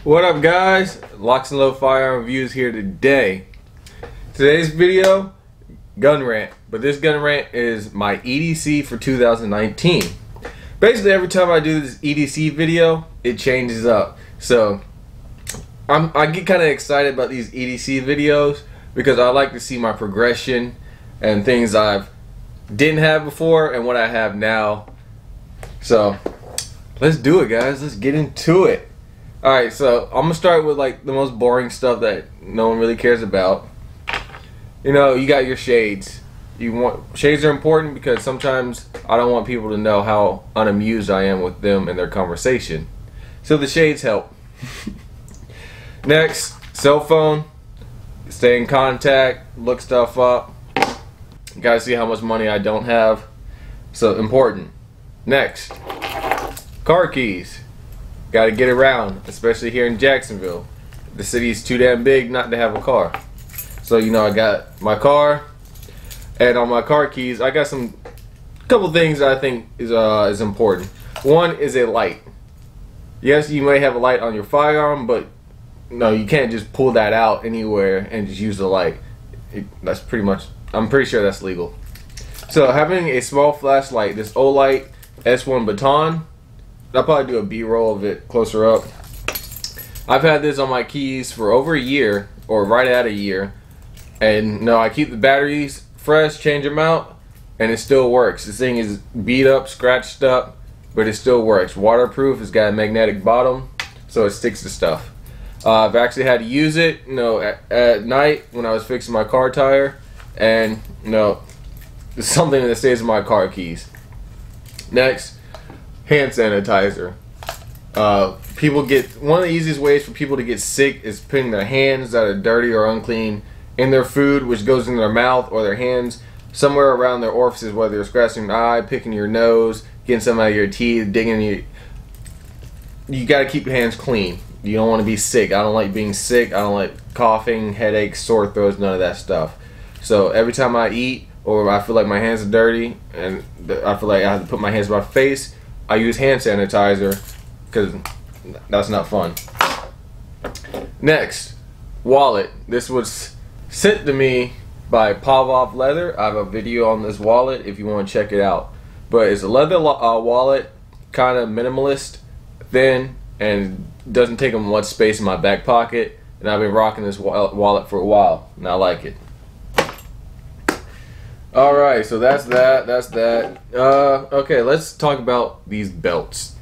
What up, guys? LocsnLoad Firearm Reviews here today. Today's video, gun rant, but this gun rant is my EDC for 2019. Basically, every time I do this EDC video, it changes up. So I get kind of excited about these EDC videos because I like to see my progression and things I've didn't have before and what I have now. So let's do it, guys. Let's get into it. Alright, so I'm gonna start with like the most boring stuff that no one really cares about. You know, you got your shades. Shades are important because sometimes I don't want people to know how unamused I am with them and their conversation. So the shades help. Next, cell phone. Stay in contact, look stuff up. You gotta see how much money I don't have. So important. Next, car keys. Gotta get around, especially here in Jacksonville. The city's too damn big not to have a car. So, you know, I got my car, and on my car keys, I got couple things that I think is important. One is a light. Yes, you may have a light on your firearm, but no, you can't just pull that out anywhere and just use the light. That's pretty much, I'm pretty sure that's legal. So having a small flashlight, this Olight S1 Baton. I'll probably do a B-roll of it closer up. I've had this on my keys for over a year, or right at a year, and no, I keep the batteries fresh, change them out, and it still works. This thing is beat up, scratched up, but it still works. Waterproof. It's got a magnetic bottom, so it sticks to stuff. I've actually had to use it, you know, at night when I was fixing my car tire, and you know, it's something that stays in my car keys. Next, hand sanitizer. One of the easiest ways for people to get sick is putting their hands that are dirty or unclean in their food, which goes in their mouth, or their hands somewhere around their orifices, whether you're scratching an eye, picking your nose, getting some out of your teeth, digging you gotta keep your hands clean. You don't want to be sick. I don't like being sick. I don't like coughing, headaches, sore throats, none of that stuff. So every time I eat, or I feel like my hands are dirty and I feel like I have to put my hands in my face, I use hand sanitizer because that's not fun. Next, wallet. This was sent to me by Pavlov Leather. I have a video on this wallet if you want to check it out. But it's a leather wallet, kind of minimalist, thin, and doesn't take up much space in my back pocket. And I've been rocking this wallet for a while, and I like it. Alright, so that's that. Okay, let's talk about these belts.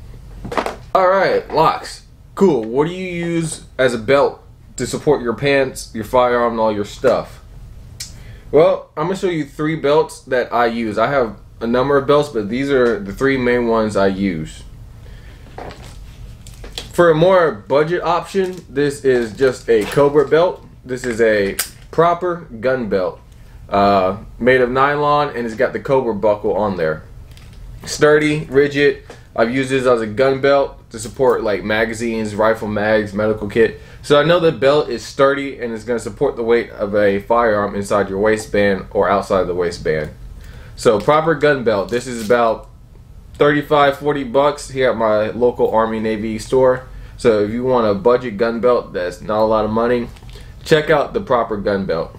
Alright, Locs. Cool. What do you use as a belt to support your pants, your firearm, and all your stuff? Well, I'm going to show you 3 belts that I use. I have a number of belts, but these are the 3 main ones I use. For a more budget option, this is just a Cobra belt. This is a proper gun belt. Made of nylon, and it's got the Cobra buckle on there. Sturdy, rigid. I've used this as a gun belt to support like magazines, rifle mags, medical kit. So I know the belt is sturdy and it's going to support the weight of a firearm inside your waistband or outside the waistband. So proper gun belt. This is about $35–40 bucks here at my local Army Navy store. So if you want a budget gun belt that's not a lot of money, check out the proper gun belt.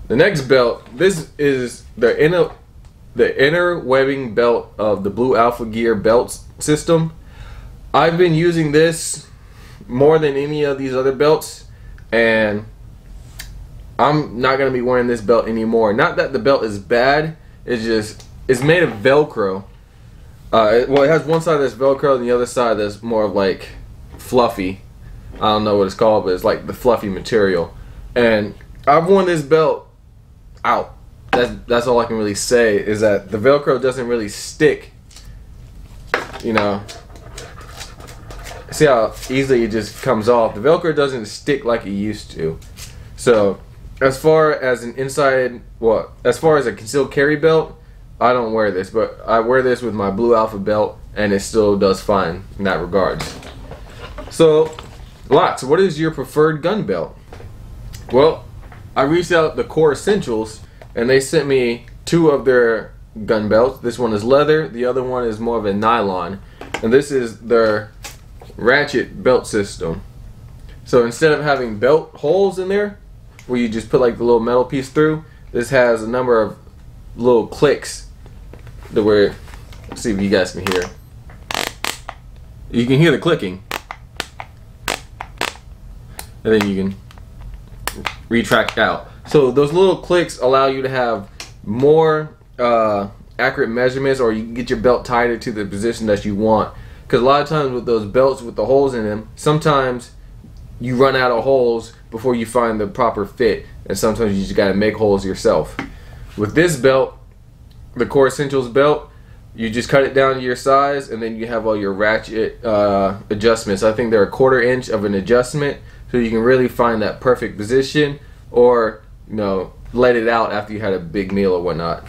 The next belt, this is the inner webbing belt of the Blue Alpha Gear belt system. I've been using this more than any of these other belts, and I'm not going to be wearing this belt anymore. Not that the belt is bad, it's made of Velcro. Well, it has one side that's Velcro and the other side that's more of like fluffy. I don't know what it's called, but it's like the fluffy material. And I've worn this belt out. That's all I can really say, is that the Velcro doesn't really stick, you know. see how easily it just comes off. The Velcro doesn't stick like it used to. So as far as an inside, well, as far as a concealed carry belt, I don't wear this, but I wear this with my Blue Alpha belt, and it still does fine in that regards. So, Locs, what is your preferred gun belt? Well, I reached out to Core Essentials, and they sent me 2 of their gun belts. This one is leather, the other one is more of a nylon, and this is their ratchet belt system. So instead of having belt holes in there, where you just put like the little metal piece through, this has a number of little clicks that where, let's see if you guys can hear. You can hear the clicking, and then you can retract out. So those little clicks allow you to have more accurate measurements, or you can get your belt tighter to the position that you want. Because a lot of times with those belts with the holes in them, sometimes you run out of holes before you find the proper fit, and sometimes you just gotta make holes yourself. With this belt, the Core Essentials belt, you just cut it down to your size, and then you have all your ratchet adjustments. I think they're a 1/4 inch of an adjustment, so you can really find that perfect position, or you know, let it out after you had a big meal or whatnot.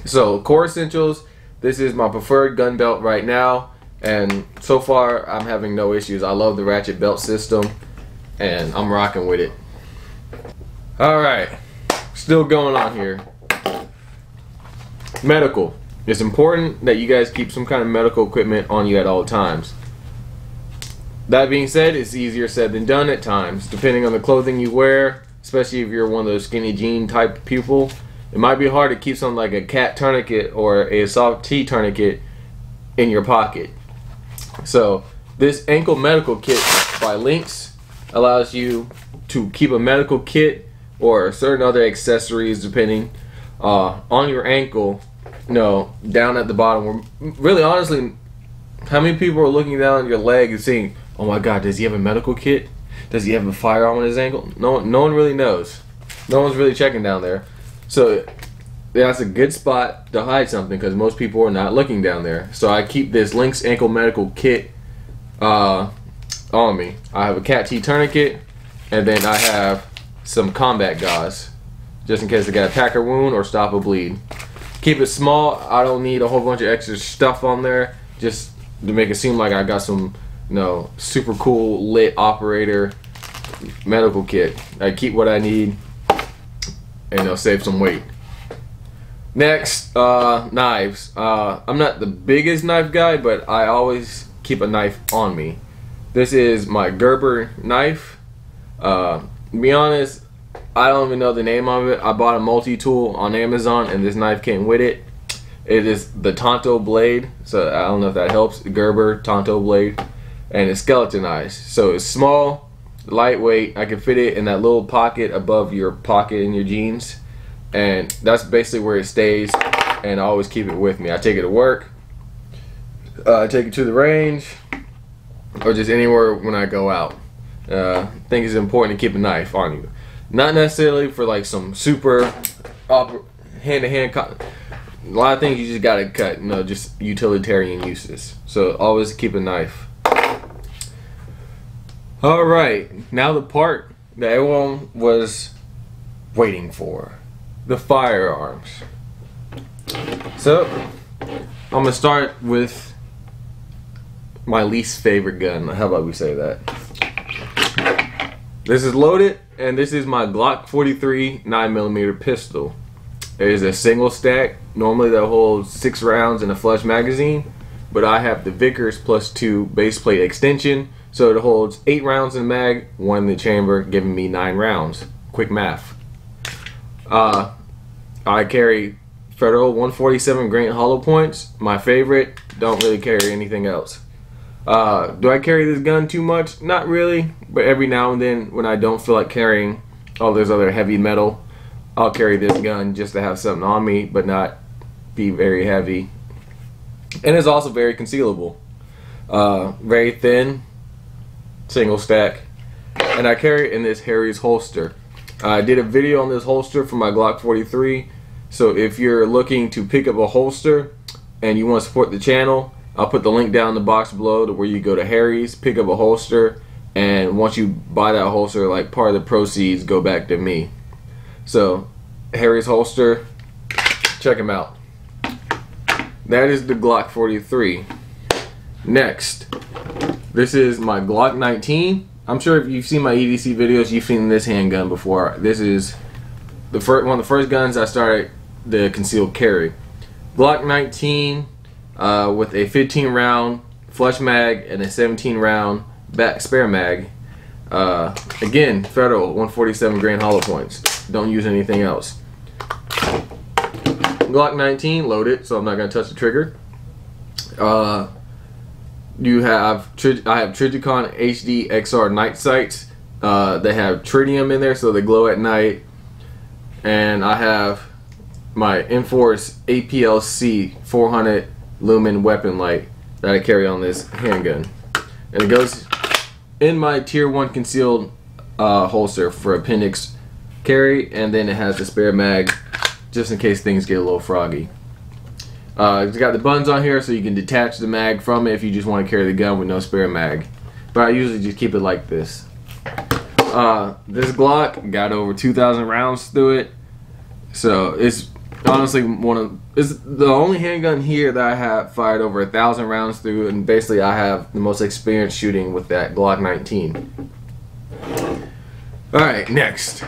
So Core Essentials, this is my preferred gun belt right now, and so far I'm having no issues. I love the ratchet belt system, and I'm rocking with it. Alright, still going on here. Medical. It's important that you guys keep some kind of medical equipment on you at all times. That being said, it's easier said than done at times, depending on the clothing you wear, especially if you're one of those skinny jean type people. It might be hard to keep something like a cat tourniquet or a soft T tourniquet in your pocket. So this ankle medical kit by Locs allows you to keep a medical kit or certain other accessories depending on your ankle, you know, down at the bottom. Really honestly, how many people are looking down at your leg and saying, oh my god, does he have a medical kit? Does he have a firearm on his ankle? No one really knows. No one's really checking down there. So that's a good spot to hide something, because most people are not looking down there. So I keep this Locs ankle medical kit on me. I have a cat T tourniquet, and then I have some combat gauze, just in case I got a packer wound or stop a bleed. Keep it small. I don't need a whole bunch of extra stuff on there, just to make it seem like I got some, you know, super cool lit operator medical kit. I keep what I need, and it'll save some weight. Next, knives. I'm not the biggest knife guy, but I always keep a knife on me. This is my Gerber knife. To be honest, I don't even know the name of it. I bought a multi-tool on Amazon, and this knife came with it. It is the Tonto blade, so I don't know if that helps. Gerber Tonto blade, and it's skeletonized, so it's small, lightweight. I can fit it in that little pocket above your pocket in your jeans, and that's basically where it stays, and I always keep it with me. I take it to work, I take it to the range, or just anywhere when I go out. I think it's important to keep a knife on you. Not necessarily for like some super hand-to-hand. A lot of things you just gotta cut, you know, just utilitarian uses. So always keep a knife. Alright, now the part that everyone was waiting for. The firearms. So, I'm gonna start with my least favorite gun. How about we say that? This is loaded, and this is my Glock 43 9mm pistol. It is a single stack. Normally that holds 6 rounds in a flush magazine, but I have the Vickers plus 2 base plate extension, so it holds 8 rounds in the mag, 1 in the chamber, giving me 9 rounds. Quick math. I carry Federal 147 grain hollow points. My favorite. Don't really carry anything else. Do I carry this gun too much? Not really, but every now and then when I don't feel like carrying all this other heavy metal, I'll carry this gun just to have something on me, but not be very heavy. And it's also very concealable. Very thin, single stack, and I carry it in this Harry's holster. I did a video on this holster for my Glock 43, so if you're looking to pick up a holster and you want to support the channel I'll put the link down in the box below to where you go to Harry's, pick up a holster, and once you buy that holster, like part of the proceeds go back to me. So Harry's holster, check them out. That is the Glock 43. Next, this is my Glock 19. I'm sure if you've seen my EDC videos, you've seen this handgun before. This is the one of the first guns I started the concealed carry. Glock 19 with a 15 round flush mag and a 17 round back spare mag. Again, federal 147 grain hollow points. Don't use anything else. Glock 19 loaded, so I'm not going to touch the trigger. I have Trijicon HD XR night sights. They have tritium in there, so they glow at night. And I have my Enforce APLC 400 lumen weapon light that I carry on this handgun, and it goes in my tier 1 concealed holster for appendix carry, and then it has the spare mag just in case things get a little froggy. It's got the buttons on here so you can detach the mag from it if you just want to carry the gun with no spare mag, but I usually just keep it like this. This Glock got over 2,000 rounds through it, so it's honestly it's the only handgun here that I have fired over 1,000 rounds through, and basically I have the most experience shooting with that Glock 19. Alright, next.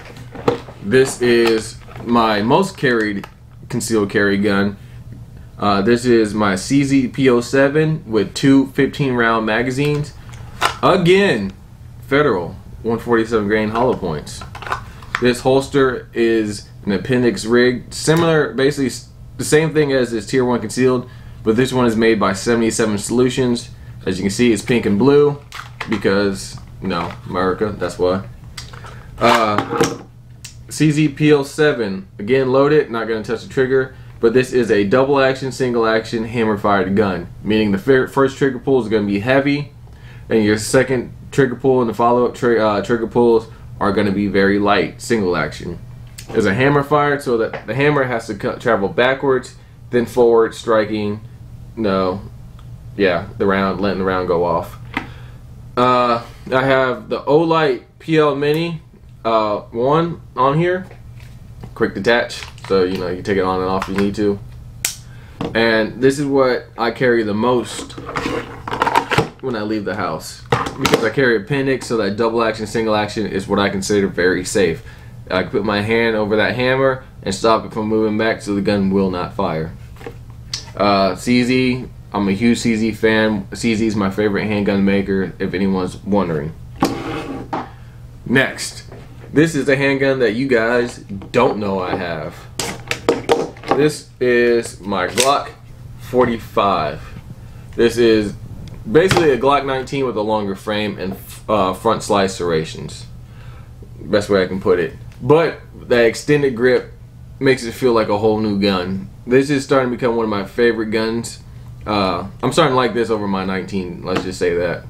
This is my most carried concealed carry gun. This is my CZ-P07 with two 15 round magazines. Again, federal 147 grain hollow points. This holster is an appendix rig, similar, basically the same thing as this tier 1 concealed, but this one is made by 77 Solutions. As you can see, it's pink and blue because, you know, America, that's why. CZ-P07, again loaded, not going to touch the trigger, but this is a double action, single action, hammer fired gun, meaning the first trigger pull is going to be heavy, and your second trigger pull and the follow-up trigger pulls are going to be very light, single action. There's a hammer fired, so that the hammer has to travel backwards, then forward, striking, letting the round go off. I have the Olight PL Mini 1 on here, quick detach, so you know you take it on and off if you need to. And this is what I carry the most when I leave the house, because I carry appendix, so that double action, single action is what I consider very safe. I can put my hand over that hammer and stop it from moving back, so the gun will not fire. CZ, I'm a huge CZ fan. CZ is my favorite handgun maker, if anyone's wondering. Next, this is a handgun that you guys don't know I have. This is my Glock 45. This is basically a Glock 19 with a longer frame and front slide serrations. Best way I can put it. But that extended grip makes it feel like a whole new gun. This is starting to become one of my favorite guns. I'm starting to like this over my 19, let's just say that.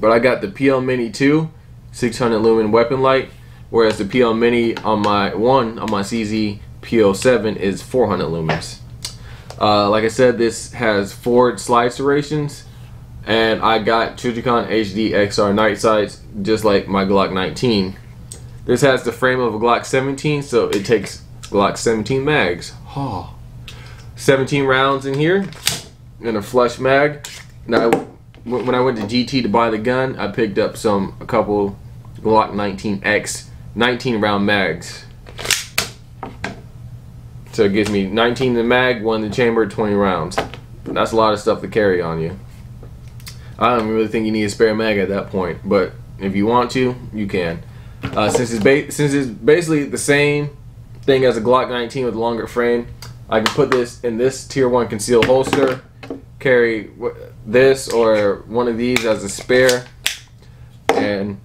But I got the PL Mini 2 600 lumen weapon light, whereas the PL Mini on my CZ P07 is 400 lumens. Like I said, this has forward slide serrations, and I got Trijicon HD XR night sights just like my Glock 19. This has the frame of a Glock 17, so it takes Glock 17 mags. 17 rounds in here, and a flush mag. Now, when I went to GT to buy the gun, I picked up a couple Glock 19X 19 round mags. So it gives me 19 in the mag, 1 in the chamber, 20 rounds. That's a lot of stuff to carry on you. I don't really think you need a spare mag at that point, but if you want to, you can. Since it's basically the same thing as a Glock 19 with a longer frame, I can put this in this tier 1 concealed holster, carry this or one of these as a spare, and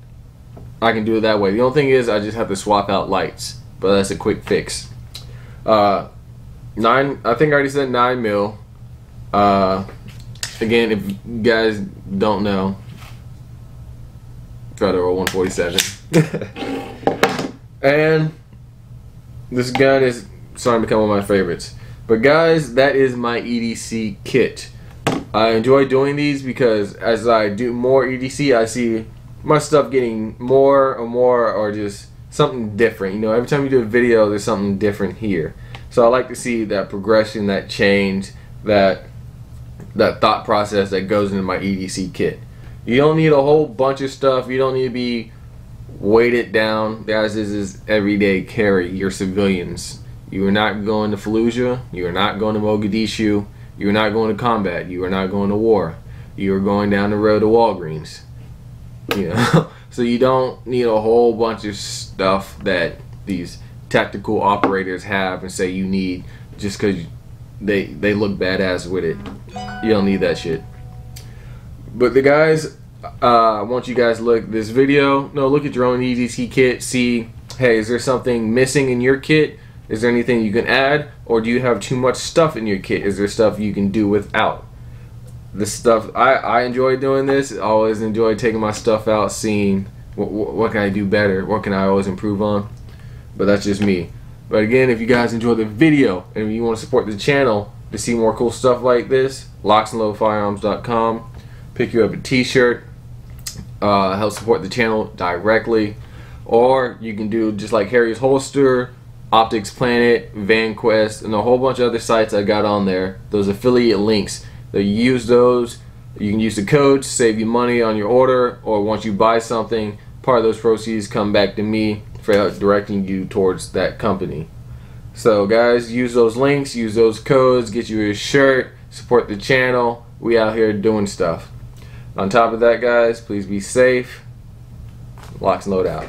I can do it that way. The only thing is I just have to swap out lights, but that's a quick fix. I think I already said 9 mil. Again, if you guys don't know, federal 147. And this gun is starting to become one of my favorites. But guys, that is my EDC kit. I enjoy doing these because as I do more EDC, I see my stuff getting more and more, or just something different. You know, every time you do a video, there's something different here. So I like to see that progression, that change, that thought process that goes into my EDC kit. You don't need a whole bunch of stuff. You don't need to be weighted down. Guys, this is everyday carry. You're civilians. You are not going to Fallujah. You are not going to Mogadishu. You are not going to combat. You are not going to war. You are going down the road to Walgreens. You know, so you don't need a whole bunch of stuff that these tactical operators have and say you need just because they look badass with it. You don't need that shit. But the guys, I want you guys to look at this video. No, look at your own EDC kit. See, hey, is there something missing in your kit? Is there anything you can add? Or do you have too much stuff in your kit? Is there stuff you can do without? This stuff, I enjoy doing this. I always enjoy taking my stuff out, seeing what can I do better, what can I always improve on. But that's just me. But again, if you guys enjoyed the video and if you want to support the channel to see more cool stuff like this, LocsnLoadFirearms.com. Pick you up a t-shirt, help support the channel directly. Or you can do just like Harry's Holster, Optics Planet, VanQuest, and a whole bunch of other sites I got on there. Those affiliate links. They use those. You can use the code to save you money on your order, or once you buy something, part of those proceeds come back to me for directing you towards that company. So guys, use those links, use those codes, get you a shirt, support the channel. We out here doing stuff. On top of that, guys, please be safe. LocsnLoad out.